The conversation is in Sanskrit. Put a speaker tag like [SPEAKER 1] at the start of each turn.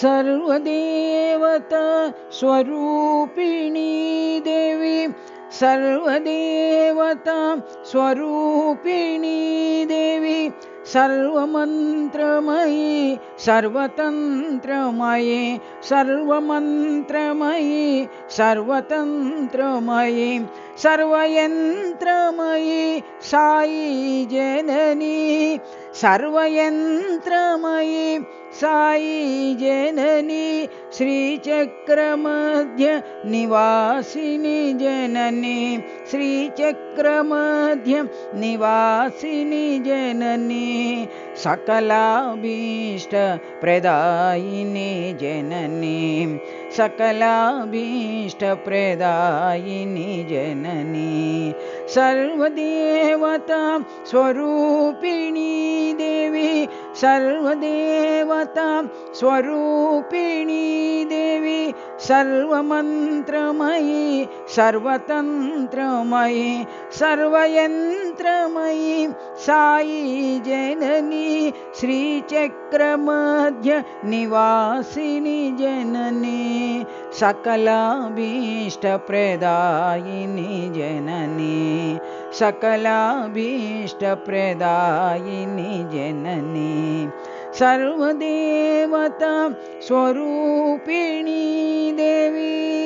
[SPEAKER 1] सर्वदेवता स्वरूपिणी देवी सर्वदेवता स्वरूपिणी देवी सर्वमन्त्रमयी सर्वतन्त्रमयी सर्वमन्त्रमयी सर्वतन्त्रमयी सर्वयन्त्रमयी साई जननी सर्वयन्त्रमयी साई जननी श्रीचक्रमध्य निवासिनी जननी श्रीचक्रमध्य निवासिनी जननी सकलाभीष्ट प्रदायिनी जननी सकलाभीष्ट प्रदायिनी जननी सर्वदेवता स्वरूपिणी देवी सर्वदेवता स्वरूपिणी देवी सर्वमन्त्रमयी सर्वतन्त्रमयी सर्वयन्त्रमयी साई जननी श्रीचक्रमध्य निवासिनी जननी सकलाभीष्टप्रदायिनी जननी सकलाभीष्टप्रदायिनी जननी सर्वदेवता स्वरूपिणी देवी।